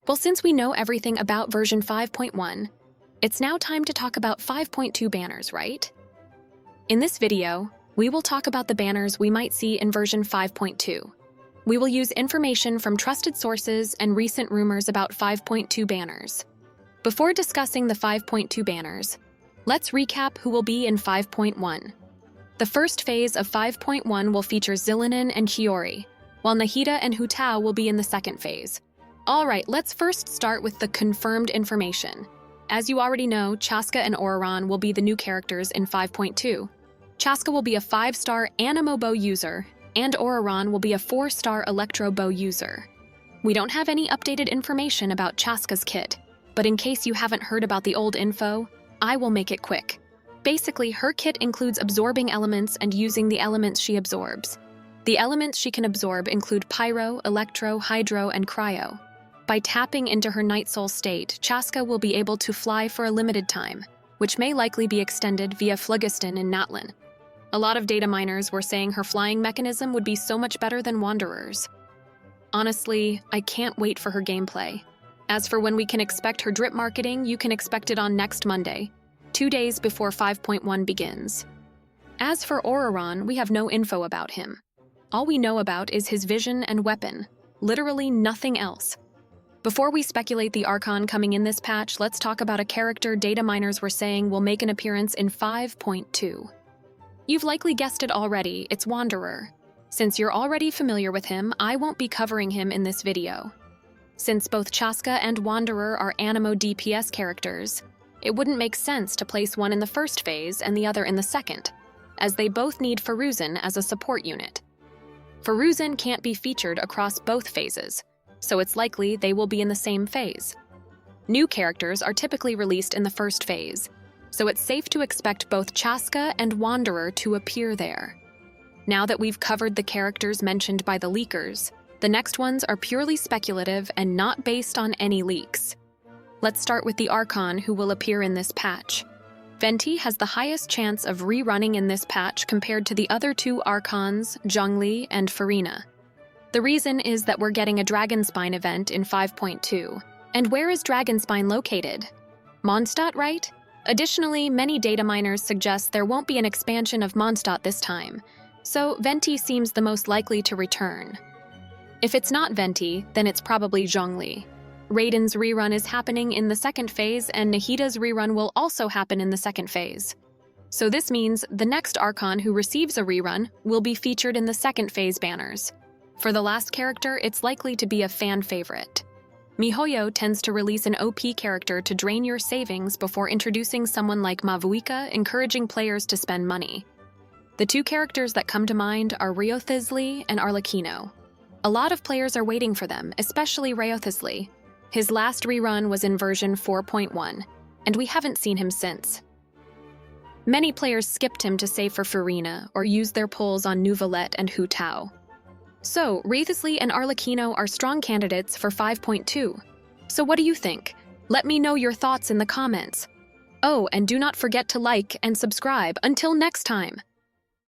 Well, since we know everything about version 5.1, it's now time to talk about 5.2 banners, right? In this video, we will talk about the banners we might see in version 5.2. We will use information from trusted sources and recent rumors about 5.2 banners. Before discussing the 5.2 banners, let's recap who will be in 5.1. The first phase of 5.1 will feature Xilonen and Chiori, while Nahida and Hutao will be in the second phase. Alright, let's first start with the confirmed information. As you already know, Chasca and Ororon will be the new characters in 5.2. Chasca will be a 5-star anemo bow user, and Ororon will be a 4-star Electro bow user. We don't have any updated information about Chasca's kit, but in case you haven't heard about the old info, I will make it quick. Basically, her kit includes absorbing elements and using the elements she absorbs. The elements she can absorb include Pyro, Electro, Hydro, and Cryo. By tapping into her Nightsoul state, Chasca will be able to fly for a limited time, which may likely be extended via Phlogiston in Natlan. A lot of data miners were saying her flying mechanism would be so much better than Wanderer's. Honestly, I can't wait for her gameplay. As for when we can expect her drip marketing, you can expect it on next Monday, 2 days before 5.1 begins. As for Ororon, we have no info about him. All we know about is his vision and weapon, literally nothing else. Before we speculate the Archon coming in this patch, let's talk about a character data miners were saying will make an appearance in 5.2. You've likely guessed it already, it's Wanderer. Since you're already familiar with him, I won't be covering him in this video. Since both Chasca and Wanderer are anemo DPS characters, it wouldn't make sense to place one in the first phase and the other in the second, as they both need Phlogiston as a support unit. Phlogiston can't be featured across both phases, so it's likely they will be in the same phase. New characters are typically released in the first phase, so it's safe to expect both Chasca and Wanderer to appear there. Now that we've covered the characters mentioned by the leakers, the next ones are purely speculative and not based on any leaks. Let's start with the Archon who will appear in this patch. VENTI has the highest chance of rerunning in this patch compared to the other two Archons, Zhongli and Farina. The reason is that we're getting a Dragonspine event in 5.2. And where is Dragonspine located? Mondstadt, right? Additionally, many data miners suggest there won't be an expansion of Mondstadt this time, so VENTI seems the most likely to return. If it's not VENTI, then it's probably Zhongli. Raiden's rerun is happening in the second phase, and Nahida's rerun will also happen in the second phase. So this means the next Archon who receives a rerun will be featured in the second phase banners. For the last character, it's likely to be a fan favorite. MiHoYo tends to release an OP character to drain your savings before introducing someone like Mavuika, encouraging players to spend money. The two characters that come to mind are WRIOTHESLEY and Arlecchino. A lot of players are waiting for them, especially WRIOTHESLEY. His last rerun was in version 4.1, and we haven't seen him since. Many players skipped him to save for Farina or used their pulls on Neuvillette and Hutao. So, WRIOTHESLEY and Arlecchino are strong candidates for 5.2. So what do you think? Let me know your thoughts in the comments. Oh, and do not forget to like and subscribe. Until next time!